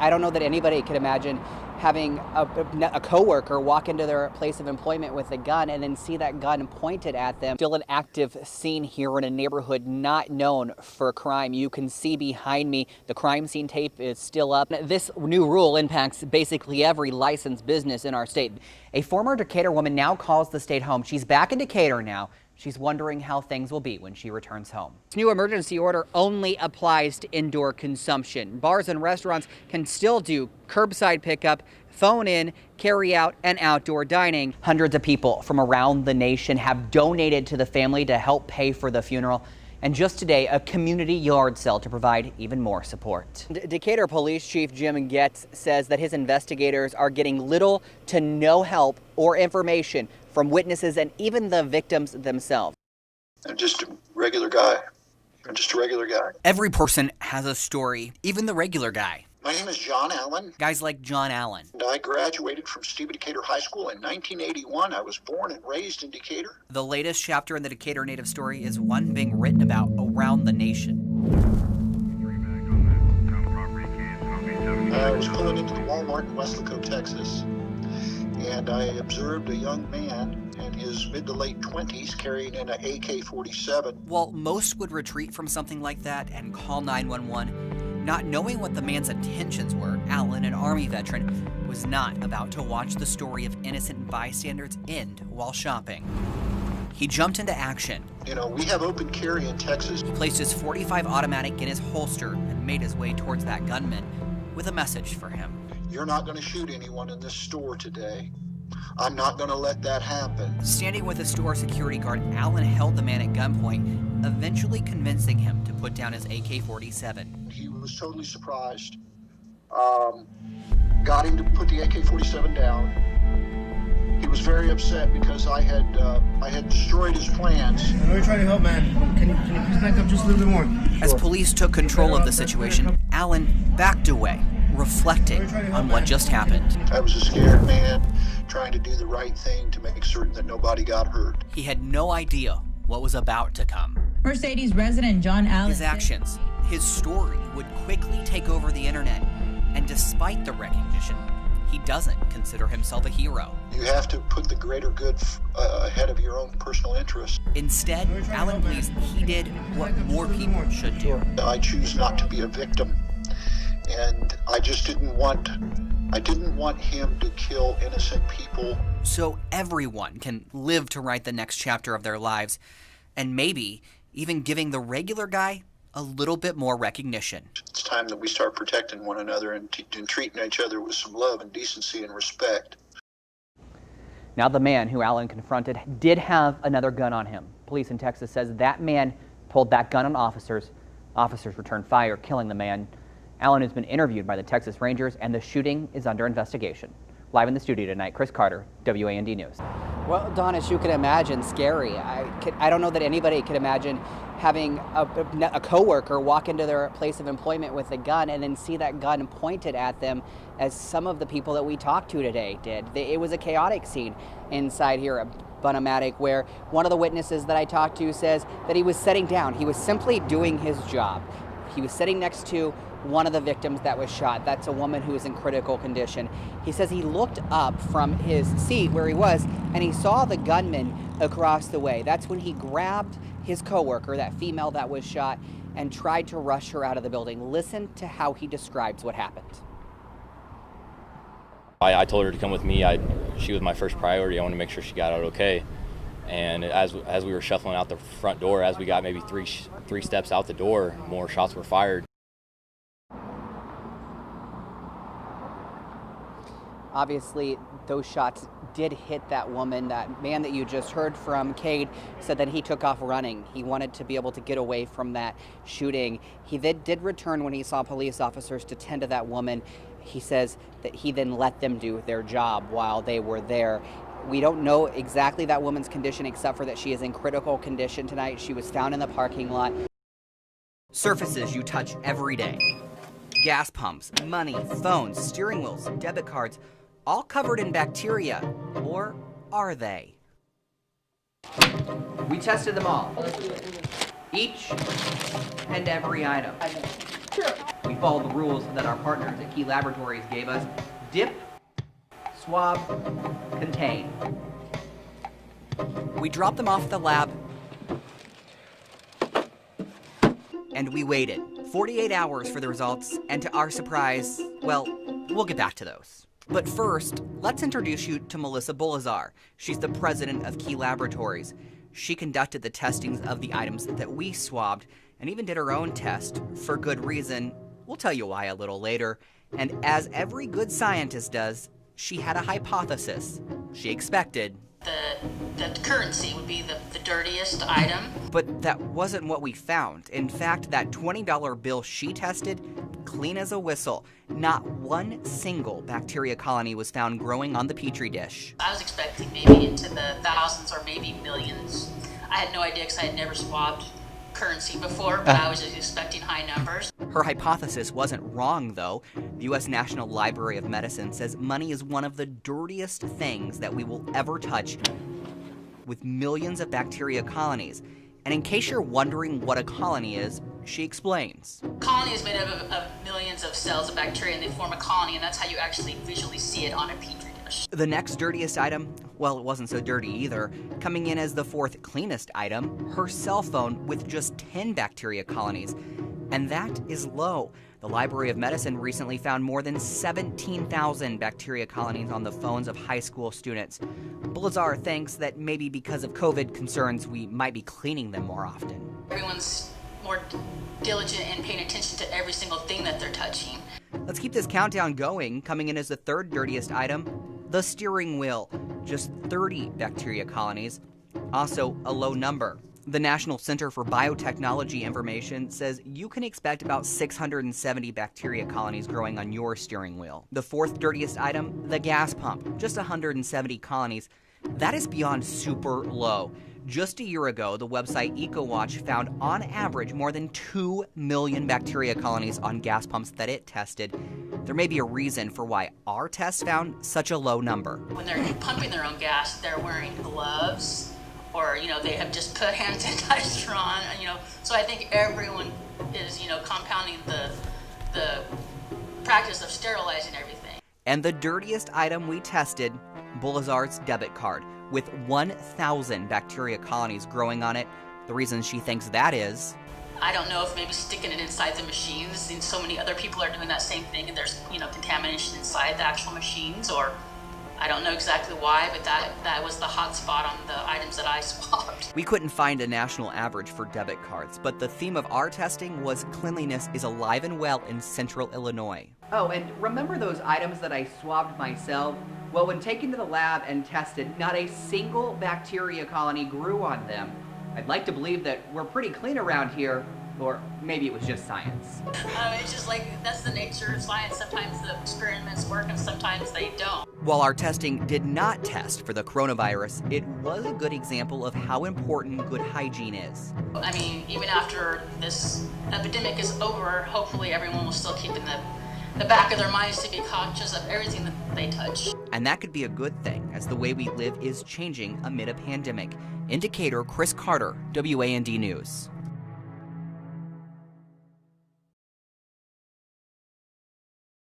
I don't know that anybody could imagine having a coworker walk into their place of employment with a gun and then see that gun pointed at them. Still an active scene here in a neighborhood not known for crime. You can see behind me the crime scene tape is still up. This new rule impacts basically every licensed business in our state. A former Decatur woman now calls the state home. She's back in Decatur now. She's wondering how things will be when she returns home. This new emergency order only applies to indoor consumption. Bars and restaurants can still do curbside pickup, phone in, carry out, and outdoor dining. Hundreds of people from around the nation have donated to the family to help pay for the funeral. And just today, a community yard sale to provide even more support. Decatur Police Chief Jim Getz says that his investigators are getting little to no help or information from witnesses and even the victims themselves. I'm just a regular guy. Every person has a story, even the regular guy. My name is John Allen. Guys like John Allen. And I graduated from Stephen Decatur High School in 1981. I was born and raised in Decatur. The latest chapter in the Decatur native story is one being written about around the nation. I was pulling into the Walmart in Weslaco, Texas, and I observed a young man in his mid to late 20s carrying an AK-47. While most would retreat from something like that and call 911, not knowing what the man's intentions were, Allen, an Army veteran, was not about to watch the story of innocent bystanders end while shopping. He jumped into action. You know, we have open carry in Texas. He placed his .45 automatic in his holster and made his way towards that gunman with a message for him. You're not going to shoot anyone in this store today. I'm not going to let that happen. Standing with a store security guard, Allen held the man at gunpoint, eventually convincing him to put down his AK-47. He was totally surprised. Got him to put the AK-47 down. He was very upset because I had destroyed his plans. I know you're trying to help, man. Can you please back up just a little bit more? As police took control of the situation, Allen backed away, reflecting on what just happened. I was a scared man trying to do the right thing to make certain that nobody got hurt. He had no idea what was about to come. Mercedes resident John Allen. His actions, his story would quickly take over the internet, and despite the recognition, he doesn't consider himself a hero. You have to put the greater good ahead of your own personal interests. Instead, Allen believes he did what more people should do. I choose not to be a victim, and I just didn't want him to kill innocent people. So everyone can live to write the next chapter of their lives, and maybe even giving the regular guy a little bit more recognition. It's time that we start protecting one another and treating each other with some love and decency and respect. Now the man who Allen confronted did have another gun on him. Police in Texas says that man pulled that gun on officers. Officers returned fire, killing the man. Allen has been interviewed by the Texas Rangers, and the shooting is under investigation. Live in the studio tonight, Chris Carter, WAND News. Well, Don, as you can imagine, scary. I don't know that anybody could imagine having a coworker walk into their place of employment with a gun and then see that gun pointed at them, as some of the people that we talked to today did. It was a chaotic scene inside here at Bunomatic, where one of the witnesses that I talked to says that he was sitting down. He was simply doing his job. He was sitting next to one of the victims that was shot. That's a woman who is in critical condition. He says he looked up from his seat where he was and he saw the gunman across the way. That's when he grabbed his coworker, that female that was shot, and tried to rush her out of the building. Listen to how he describes what happened. I told her to come with me. She was my first priority. I wanted to make sure she got out okay. And as we were shuffling out the front door, as we got maybe three steps out the door, more shots were fired. Obviously, those shots did hit that woman. That man that you just heard from, Cade, said that he took off running. He wanted to be able to get away from that shooting. He did return when he saw police officers to tend to that woman. He says that he then let them do their job while they were there. We don't know exactly that woman's condition, except for that she is in critical condition tonight. She was found in the parking lot. Surfaces you touch every day. Gas pumps, money, phones, steering wheels, debit cards, all covered in bacteria. Or are they? We tested them all. Each and every item. We followed the rules that our partners at Key Laboratories gave us. Dip, swab, contain. We dropped them off at the lab, and we waited 48 hours for the results, and to our surprise, well, we'll get back to those. But first, let's introduce you to Melissa Bolazar. She's the president of Key Laboratories. She conducted the testings of the items that we swabbed and even did her own test for good reason. We'll tell you why a little later. And as every good scientist does, she had a hypothesis. She expected the currency would be the dirtiest item. But that wasn't what we found. In fact, that $20 bill she tested, clean as a whistle. Not one single bacteria colony was found growing on the petri dish. I was expecting maybe into the thousands or maybe millions. I had no idea because I had never swabbed currency before, but I was just expecting high numbers. Her hypothesis wasn't wrong, though. The U.S. National Library of Medicine says money is one of the dirtiest things that we will ever touch, with millions of bacteria colonies. And in case you're wondering what a colony is, she explains. Colony is made up of millions of cells of bacteria, and they form a colony, and that's how you actually visually see it on a petri dish. The next dirtiest item, well, it wasn't so dirty either. Coming in as the fourth cleanest item, her cell phone with just 10 bacteria colonies. And that is low. The Library of Medicine recently found more than 17,000 bacteria colonies on the phones of high school students. Bolazar thinks that maybe because of COVID concerns, we might be cleaning them more often. Everyone's more diligent in paying attention to every single thing that they're touching. Let's keep this countdown going. Coming in as the third dirtiest item, the steering wheel. Just 30 bacteria colonies, also a low number. The National Center for Biotechnology Information says you can expect about 670 bacteria colonies growing on your steering wheel. The fourth dirtiest item, the gas pump, just 170 colonies. That is beyond super low. Just a year ago, the website EcoWatch found on average more than 2 million bacteria colonies on gas pumps that it tested. There may be a reason for why our test found such a low number. When they're pumping their own gas, they're wearing gloves, or, they have just put hand sanitizer on, so I think everyone is, compounding the practice of sterilizing everything. And the dirtiest item we tested, Bolazar's debit card, with 1,000 bacteria colonies growing on it. The reason she thinks that is, I don't know if maybe sticking it inside the machines, and so many other people are doing that same thing, and there's, contamination inside the actual machines, or I don't know exactly why, but that was the hot spot on the items that I swabbed. We couldn't find a national average for debit cards, but the theme of our testing was cleanliness is alive and well in central Illinois. Oh, and remember those items that I swabbed myself? Well, when taken to the lab and tested, not a single bacteria colony grew on them. I'd like to believe that we're pretty clean around here, or maybe it was just science. It's just like, that's the nature of science. Sometimes the experiments work and sometimes they don't. While our testing did not test for the coronavirus, it was a good example of how important good hygiene is. Even after this epidemic is over, hopefully everyone will still keep in the back of their minds to be conscious of everything that they touch. And that could be a good thing, as the way we live is changing amid a pandemic. Indicator Chris Carter, WAND News.